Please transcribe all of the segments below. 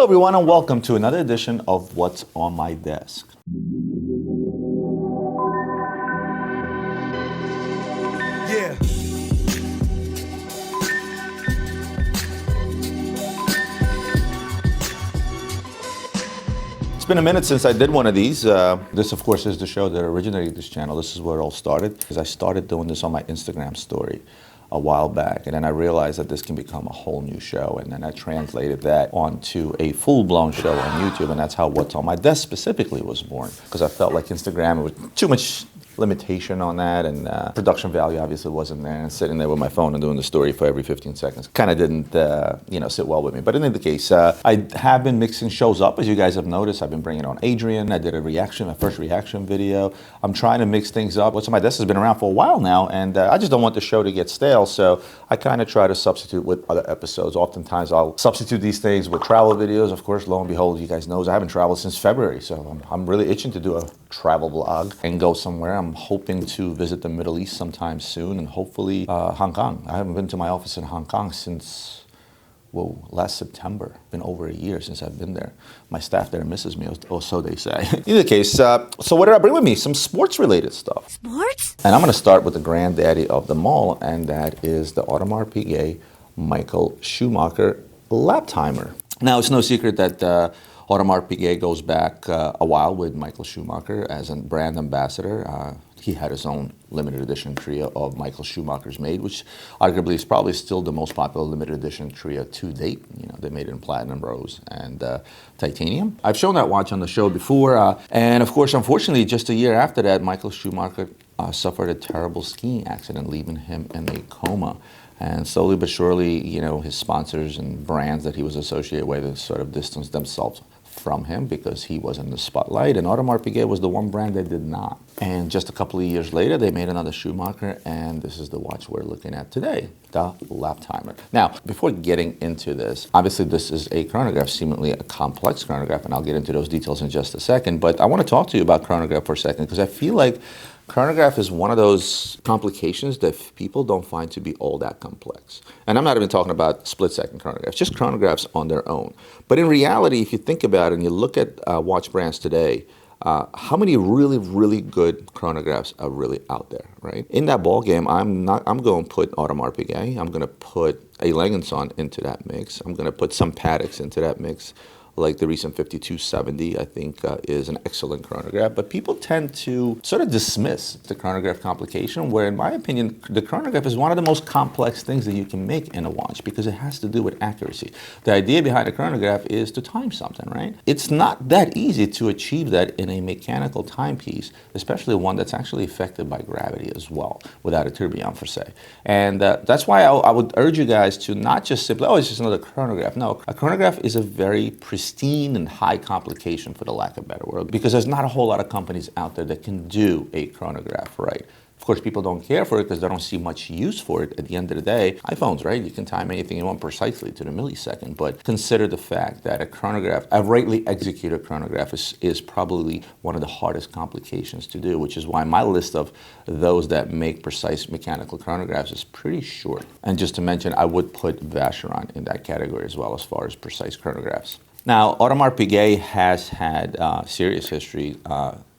Hello everyone and welcome to another edition of What's on My Desk. Yeah. It's been a minute since I did one of these. This of course is the show that originated this channel. This is where it all started, because I started doing this on my Instagram story a while back, and then I realized that this can become a whole new show, and then I translated that onto a full-blown show on YouTube, and that's how What's on My Desk specifically was born, because I felt like Instagram was too much limitation on that, and production value obviously wasn't there, and sitting there with my phone and doing the story for every 15 seconds kind of didn't sit well with me. But in any case, I have been mixing shows up, as you guys have noticed. I've been bringing on Adrian. I did my first reaction video. I'm trying to mix things up. What's on My Desk has been around for a while now, and I just don't want the show to get stale, so I kind of try to substitute with other episodes. Oftentimes I'll substitute these things with travel videos. Of course, lo and behold, you guys know I haven't traveled since February, so I'm really itching to do a travel vlog and go somewhere. I'm hoping to visit the Middle East sometime soon, and hopefully Hong Kong. I haven't been to my office in Hong Kong since, last September. Been over a year since I've been there. My staff there misses me, or so they say. In any case, so what did I bring with me? Some sports-related stuff. Sports? And I'm going to start with the granddaddy of them all, and that is the Audemars Piguet Michael Schumacher lap timer. Now, it's no secret that Audemars Piguet goes back a while with Michael Schumacher as a brand ambassador. He had his own limited edition trio of Michael Schumacher's made, which arguably is probably still the most popular limited edition trio to date. You know, they made it in platinum, rose, and titanium. I've shown that watch on the show before, and of course, unfortunately, just a year after that, Michael Schumacher suffered a terrible skiing accident, leaving him in a coma. And slowly but surely, you know, his sponsors and brands that he was associated with sort of distanced themselves from him because he was in the spotlight, and Audemars Piguet was the one brand that did not. And just a couple of years later, they made another Schumacher, and this is the watch we're looking at today, the lap timer. Now, before getting into this, obviously this is a chronograph, seemingly a complex chronograph, and I'll get into those details in just a second, but I want to talk to you about chronograph for a second, because I feel like chronograph is one of those complications that people don't find to be all that complex. And I'm not even talking about split-second chronographs, just chronographs on their own. But in reality, if you think about it and you look at watch brands today, how many really, really good chronographs are really out there, right? In that ball game, I'm going to put Audemars Piguet. I'm going to put a Langenson into that mix. I'm going to put some Patek's into that mix. Like the recent 5270, I think is an excellent chronograph, but people tend to sort of dismiss the chronograph complication, where in my opinion, the chronograph is one of the most complex things that you can make in a watch, because it has to do with accuracy. The idea behind a chronograph is to time something, right? It's not that easy to achieve that in a mechanical timepiece, especially one that's actually affected by gravity as well, without a tourbillon per se. And that's why I would urge you guys to not just simply, oh, it's just another chronograph. No, a chronograph is a very pristine and high complication, for the lack of a better word, because there's not a whole lot of companies out there that can do a chronograph right. Of course, people don't care for it because they don't see much use for it. At the end of the day, iPhones, right? You can time anything you want precisely to the millisecond, but consider the fact that a chronograph, a rightly executed chronograph is probably one of the hardest complications to do, which is why my list of those that make precise mechanical chronographs is pretty short. And just to mention, I would put Vacheron in that category as well, as far as precise chronographs. Now, Audemars Piguet has had serious history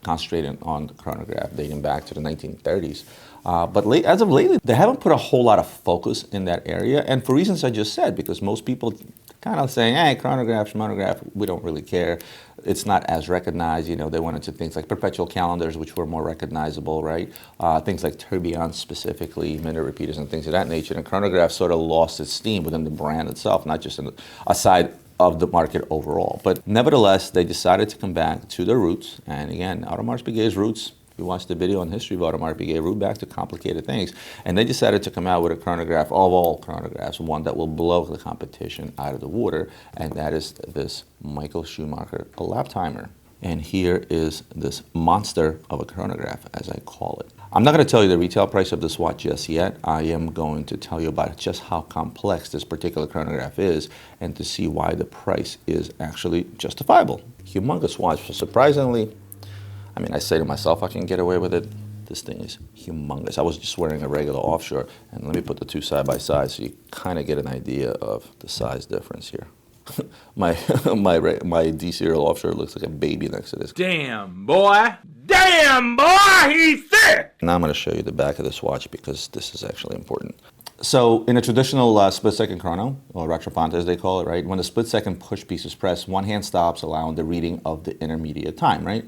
concentrated on the chronograph dating back to the 1930s. But as of lately, they haven't put a whole lot of focus in that area, and for reasons I just said, because most people kind of saying, hey, chronograph, monograph, we don't really care. It's not as recognized. You know, they went into things like perpetual calendars, which were more recognizable, right? Things like tourbillons specifically, minute repeaters and things of that nature. And chronograph sort of lost its steam within the brand itself, not just aside of the market overall. But nevertheless, they decided to come back to their roots. And again, Audemars Piguet's roots, if you watch the video on history of Audemars Piguet, root back to complicated things. And they decided to come out with a chronograph of all chronographs, one that will blow the competition out of the water, and that is this Michael Schumacher lap timer. And here is this monster of a chronograph, as I call it. I'm not going to tell you the retail price of this watch just yet. I am going to tell you about just how complex this particular chronograph is, and to see why the price is actually justifiable. Humongous watch. So surprisingly, I mean, I say to myself, I can get away with it. This thing is humongous. I was just wearing a regular offshore, and let me put the two side by side so you kind of get an idea of the size difference here. my D serial officer looks like a baby next to this. Damn, boy, he's sick. Now I'm going to show you the back of this watch because this is actually important. So in a traditional split-second chrono, or retroponte as they call it, right, when the split-second push piece is pressed, one hand stops, allowing the reading of the intermediate time, right?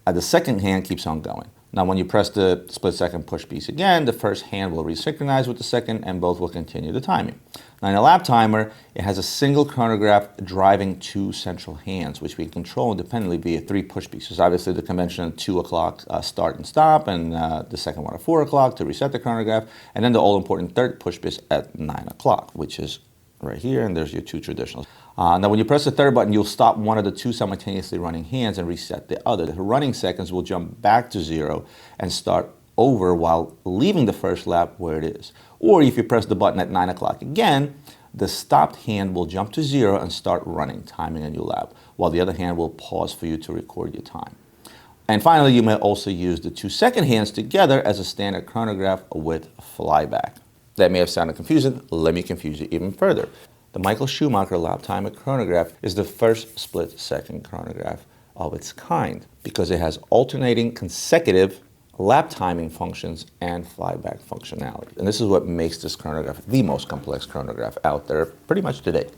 The second hand keeps on going. Now when you press the split-second push piece again, the first hand will resynchronize with the second and both will continue the timing. Now in a lap timer, it has a single chronograph driving two central hands, which we can control independently via three push pieces. Obviously the conventional 2 o'clock start and stop, and the second one at 4 o'clock to reset the chronograph, and then the all-important third push piece at 9 o'clock, which is right here, and there's your two traditionals. Now when you press the third button, you'll stop one of the two simultaneously running hands and reset the other. The running seconds will jump back to 0 and start over while leaving the first lap where it is. Or if you press the button at 9 o'clock again, the stopped hand will jump to 0 and start running, timing a new lap, while the other hand will pause for you to record your time. And finally, you may also use the two second hands together as a standard chronograph with flyback. That may have sounded confusing. Let me confuse you even further. The Michael Schumacher lap timer chronograph is the first split-second chronograph of its kind because it has alternating consecutive lap timing functions and flyback functionality. And this is what makes this chronograph the most complex chronograph out there pretty much today.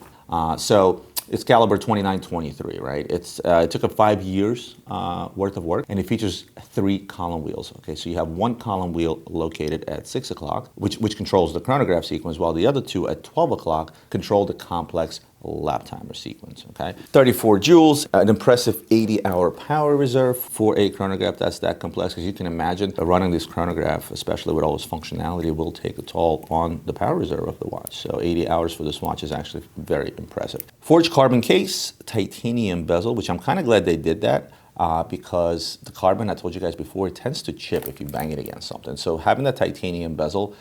So it's caliber 2923, right? It took up 5 years worth of work, and it features 3 column wheels. Okay, so you have one column wheel located at 6 o'clock, which controls the chronograph sequence, while the other two at 12 o'clock control the complex lap timer sequence, okay? 34 joules, an impressive 80-hour power reserve for a chronograph that's that complex. As you can imagine, running this chronograph, especially with all its functionality, will take a toll on the power reserve of the watch. So 80 hours for this watch is actually very impressive. Forged carbon case, titanium bezel, which I'm kind of glad they did that. Because the carbon, I told you guys before, it tends to chip if you bang it against something. So having that titanium bezel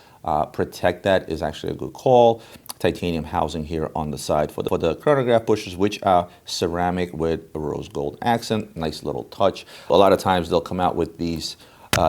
protect that is actually a good call. Titanium housing here on the side for the chronograph pushers, which are ceramic with a rose gold accent. Nice little touch. A lot of times they'll come out with these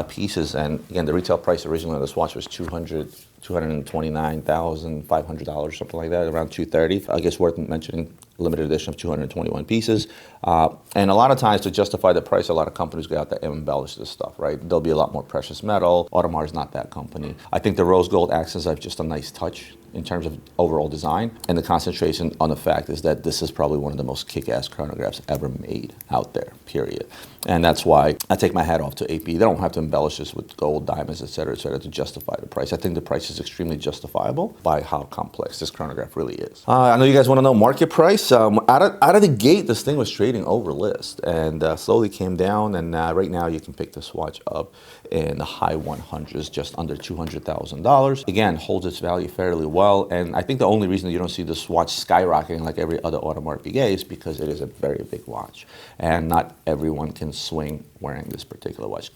pieces, and again, the retail price originally on this watch was $229,500, something like that, around $230. I guess worth mentioning, limited edition of 221 pieces. And a lot of times to justify the price, a lot of companies go out there and embellish this stuff, right? There'll be a lot more precious metal. Audemars is not that company. I think the rose gold accents are just a nice touch in terms of overall design, and the concentration on the fact is that this is probably one of the most kick-ass chronographs ever made out there, period. And that's why I take my hat off to AP. They don't have to embellish this with gold, diamonds, et cetera, to justify the price. I think the price is extremely justifiable by how complex this chronograph really is. I know you guys want to know market price. Out of the gate, this thing was trading over list and slowly came down, and right now you can pick this watch up in the high 100s, just under $200,000. Again, holds its value fairly well, and I think the only reason you don't see this watch skyrocketing like every other Audemars Piguet is because it is a very big watch, and not everyone can swing wearing this particular watch.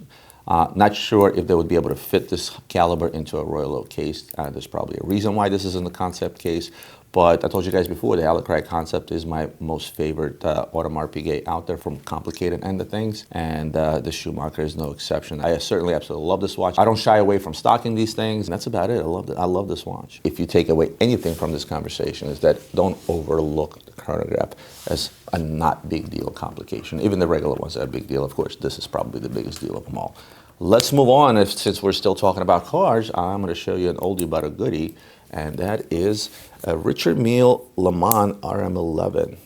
Not sure if they would be able to fit this caliber into a Royal Oak case. There's probably a reason why this is in the concept case. But I told you guys before, the 𝘎𝘾𝙃 concept is my most favorite Audemars Piguet out there from complicated end of things, and the Schumacher is no exception. I certainly absolutely love this watch. I don't shy away from stocking these things, and that's about it. I love this watch. If you take away anything from this conversation, is that don't overlook the chronograph as a not big deal complication. Even the regular ones are a big deal. Of course, this is probably the biggest deal of them all. Let's move on. Since we're still talking about cars, I'm going to show you an oldie but a goodie, and that is a Richard Mille RM RM11.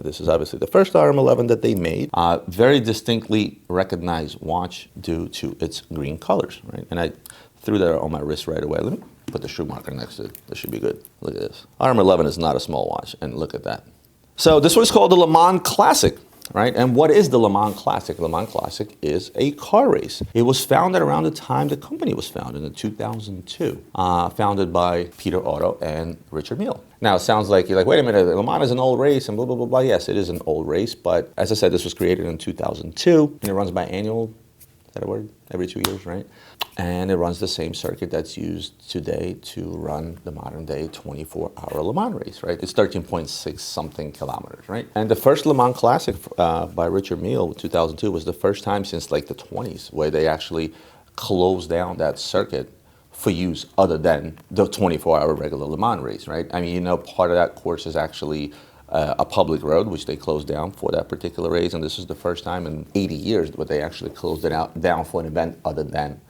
This is obviously the first RM11 that they made. Very distinctly recognized watch due to its green colors, right? And I threw that on my wrist right away. Let me put the Schumacher next to it. This should be good. Look at this. RM11 is not a small watch, and look at that. So this one is called the Le Mans Classic. Right? And what is the Le Mans Classic? Le Mans Classic is a car race. It was founded around the time the company was founded in 2002, founded by Peter Otto and Richard Mille. Now, it sounds like you're like, wait a minute, Le Mans is an old race and blah, blah, blah, blah. Yes, it is an old race, but as I said, this was created in 2002, and it runs biannual, is that a word? Every 2 years, right? And it runs the same circuit that's used today to run the modern day 24-hour Le Mans race, right? It's 13.6 something kilometers, right? And the first Le Mans Classic by Richard Mille, 2002, was the first time since like the 20s where they actually closed down that circuit for use other than the 24-hour regular Le Mans race, right? I mean, you know, part of that course is actually a public road, which they closed down for that particular race. And this is the first time in 80 years that they actually closed it down for an event other than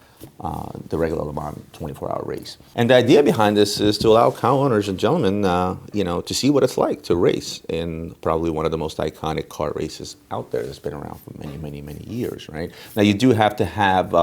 the regular Le Mans 24-hour race. And the idea behind this is to allow car owners and gentlemen, to see what it's like to race in probably one of the most iconic car races out there that's been around for many, many, many years, right? Now, you do have to have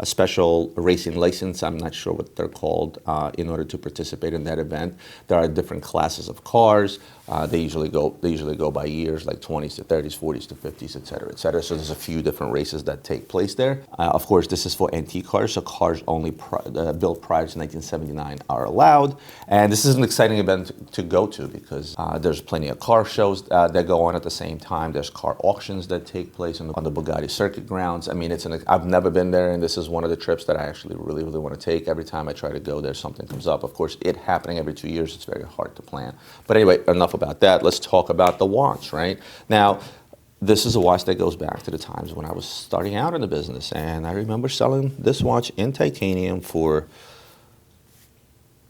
a special racing license, I'm not sure what they're called, in order to participate in that event. There are different classes of cars. They usually go by years, like 20s to 30s, 40s to 50s, et cetera, et cetera. So there's a few different races that take place there. Of course, this is for antique cars, so cars only built prior to 1979 are allowed. And this is an exciting event to go to because there's plenty of car shows that go on at the same time. There's car auctions that take place on the Bugatti circuit grounds. I mean, I've never been there, and this is one of the trips that I actually really, really want to take. Every time I try to go there, something comes up. Of course, it happening every 2 years, it's very hard to plan. But anyway, enough about that. Let's talk about the watch, right? Now, this is a watch that goes back to the times when I was starting out in the business, and I remember selling this watch in titanium for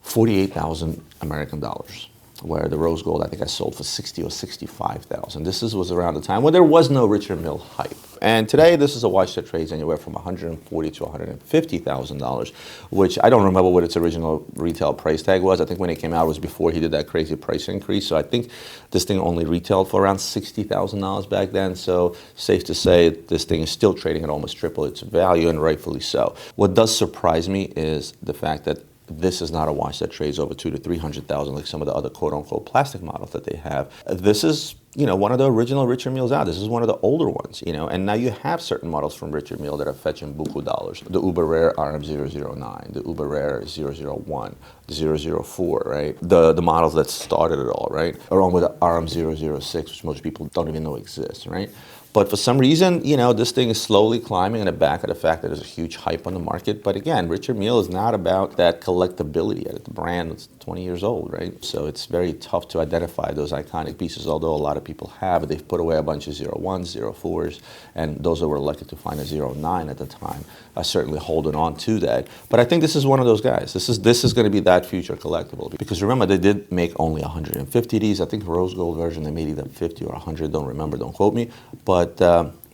48,000 American dollars, where the rose gold I think I sold for 60 or 65,000. This was around the time when there was no Richard Mille hype. And today, this is a watch that trades anywhere from $140,000 to $150,000, which I don't remember what its original retail price tag was. I think when it came out, it was before he did that crazy price increase. So I think this thing only retailed for around $60,000 back then. So safe to say, this thing is still trading at almost triple its value, and rightfully so. What does surprise me is the fact that this is not a watch that trades over $200,000 to $300,000 like some of the other quote-unquote plastic models that they have. This is, one of the original Richard Milles out. This is one of the older ones, and now you have certain models from Richard Mille that are fetching buku dollars. The uber rare RM009, the uber rare 001, the 004, right? The models that started it all, right? Along with the RM006, which most people don't even know exists, right? But for some reason, this thing is slowly climbing on the back of the fact that there's a huge hype on the market. But again, Richard Mille is not about that collectability yet. The brand is 20 years old, right? So it's very tough to identify those iconic pieces, although a lot of people have. They've put away a bunch of 01s, 04s, and those that were lucky to find a 09 at the time are certainly holding on to that. But I think this is one of those guys. This is going to be that future collectible. Because remember, they did make only 150 of these. I think the rose gold version, they made either 50 or 100. Don't remember, don't quote me. But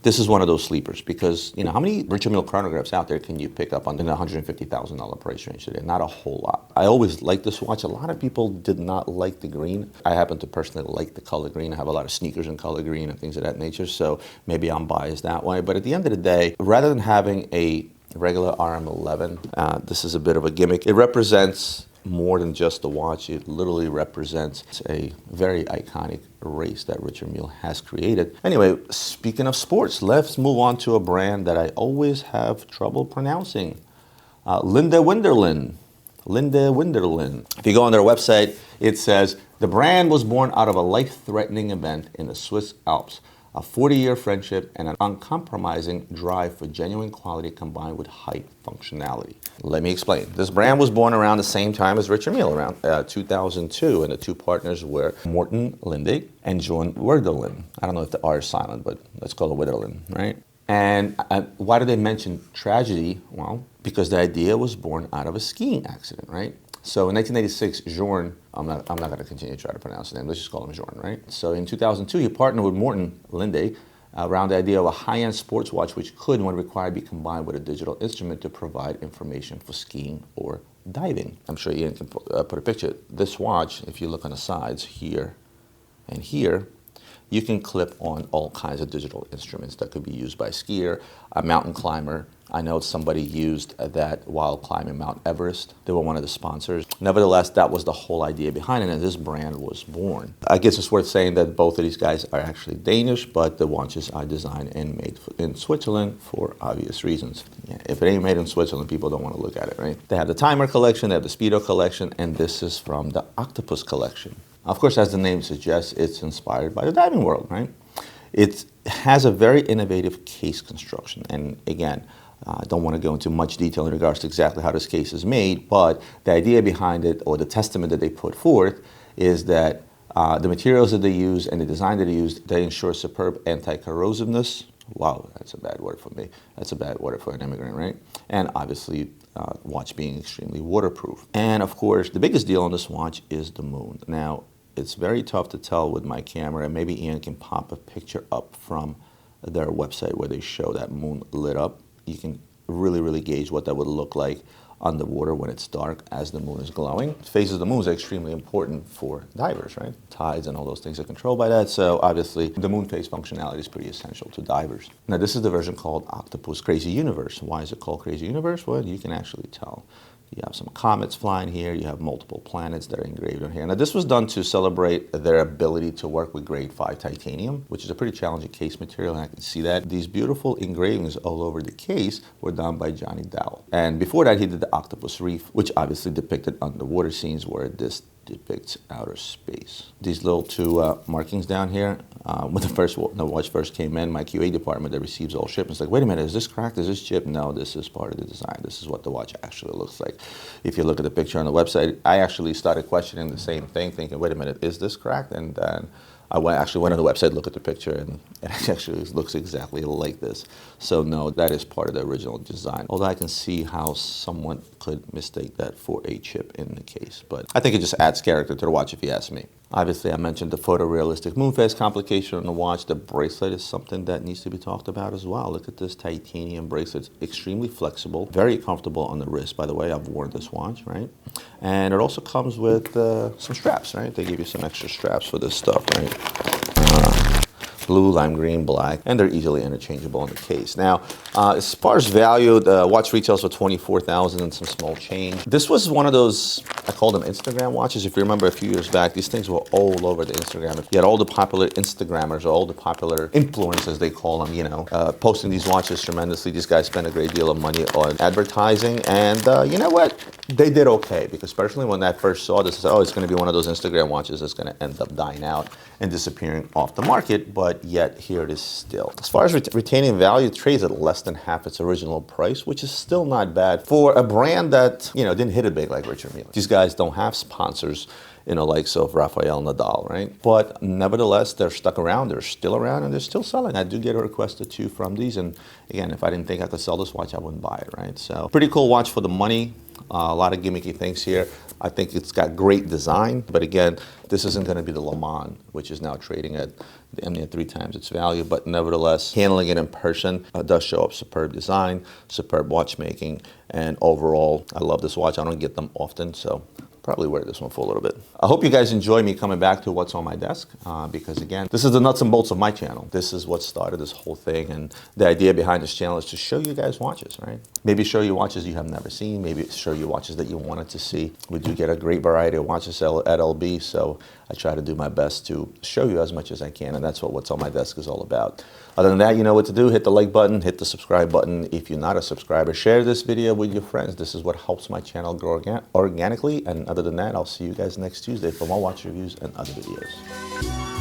this is one of those sleepers because, how many Richard Mille chronographs out there can you pick up in the $150,000 price range today? Not a whole lot. I always liked this watch. A lot of people did not like the green. I happen to personally like the color green. I have a lot of sneakers in color green and things of that nature, so maybe I'm biased that way. But at the end of the day, rather than having a regular RM11, this is a bit of a gimmick. It represents more than just a watch. It literally represents a very iconic race that Richard Mille has created. Anyway, speaking of sports, let's move on to a brand that I always have trouble pronouncing. Linde Werdelin. Linde Werdelin. If you go on their website, it says, the brand was born out of a life-threatening event in the Swiss Alps. A 40-year friendship and an uncompromising drive for genuine quality combined with high functionality. Let me explain. This brand was born around the same time as Richard Mille, around 2002, and the two partners were Morten Linde and John Werdelin. I don't know if the R is silent, but let's call it Werdelin, right? And why do they mention tragedy? Well, because the idea was born out of a skiing accident, right? So in 1986, Bjorn, I'm not going to continue to try to pronounce the name, let's just call him Bjorn, right? So in 2002, he partnered with Morten Linde around the idea of a high-end sports watch which could, when required, be combined with a digital instrument to provide information for skiing or diving. I'm sure Ian can put a picture. This watch, if you look on the sides here and here, you can clip on all kinds of digital instruments that could be used by a skier, a mountain climber. I know somebody used that while climbing Mount Everest. They were one of the sponsors. Nevertheless, that was the whole idea behind it, and this brand was born. I guess it's worth saying that both of these guys are actually Danish, but the watches are designed and made in Switzerland for obvious reasons. Yeah, if it ain't made in Switzerland, people don't want to look at it, right? They have the Timer collection, they have the Speedo collection, and this is from the Oktopus collection. Of course, as the name suggests, it's inspired by the diving world, right? It has a very innovative case construction. And again, I don't want to go into much detail in regards to exactly how this case is made, but the idea behind it, or the testament that they put forth, is that the materials that they use and the design that they use, they ensure superb anti-corrosiveness. Wow, that's a bad word for me. That's a bad word for an immigrant, right? And obviously, watch being extremely waterproof. And of course, the biggest deal on this watch is the moon. Now, it's very tough to tell with my camera. Maybe Ian can pop a picture up from their website where they show that moon lit up. You can really gauge what that would look like underwater when it's dark as the moon is glowing. Phases of the moon is extremely important for divers, right? Tides and all those things are controlled by that, so obviously the moon phase functionality is pretty essential to divers. Now this is the version called Oktopus Crazy Universe. Why is it called Crazy Universe? Well, you can actually tell. You have some comets flying here, you have multiple planets that are engraved on here. Now this was done to celebrate their ability to work with grade 5 titanium, which is a pretty challenging case material, and I can see that. These beautiful engravings all over the case were done by Johnny Dowell. And before that he did the Octopus Reef, which obviously depicted underwater scenes where this depicts outer space. These little two markings down here, when the watch first came in, my QA department that receives all shipments, like, wait a minute, is this cracked? Is this chipped? No, this is part of the design. This is what the watch actually looks like. If you look at the picture on the website, I actually started questioning the same thing, thinking, wait a minute, is this cracked? And then I actually went on the website, looked at the picture, and it actually looks exactly like this. So no, that is part of the original design. Although I can see how someone could mistake that for a chip in the case. But I think it just adds character to the watch if you ask me. Obviously, I mentioned the photorealistic moon phase complication on the watch. The bracelet is something that needs to be talked about as well. Look at this titanium bracelet. It's extremely flexible, very comfortable on the wrist. By the way, I've worn this watch, right? And it also comes with some straps, right? They give you some extra straps for this stuff, right? Blue, lime green, black, and they're easily interchangeable in the case. Now, as far as value, the watch retails for $24,000 and some small change. This was one of those, I call them Instagram watches. If you remember a few years back, these things were all over the Instagram. You had all the popular Instagrammers, or all the popular influencers, they call them, you know, posting these watches tremendously. These guys spend a great deal of money on advertising, and you know what? They did okay, because especially when I first saw this, I said, oh, it's going to be one of those Instagram watches that's going to end up dying out and disappearing off the market, but yet here it is still. As far as retaining value, it trades at less than half its original price, which is still not bad for a brand that, you know, didn't hit it big like Richard Mille. These guys don't have sponsors, you know, like so of Rafael Nadal, right? But nevertheless, they're stuck around, they're still around, and they're still selling. I do get a request or two from these, and again, if I didn't think I could sell this watch, I wouldn't buy it, right? So pretty cool watch for the money. A lot of gimmicky things here. I think it's got great design, but again, this isn't going to be the Le Mans, which is now trading at 3 times its value, but nevertheless, handling it in person does show up superb design, superb watchmaking, and overall, I love this watch. I don't get them often, so probably wear this one for a little bit. I hope you guys enjoy me coming back to what's on my desk, because again, this is the nuts and bolts of my channel. This is what started this whole thing, and the idea behind this channel is to show you guys watches, right? Maybe show you watches you have never seen, maybe show you watches that you wanted to see. We do get a great variety of watches at LB, so I try to do my best to show you as much as I can, and that's what what's on my desk is all about. Other than that, you know what to do. Hit the like button, hit the subscribe button. If you're not a subscriber, share this video with your friends. This is what helps my channel grow organically, and other than that, I'll see you guys next Tuesday for more watch reviews and other videos.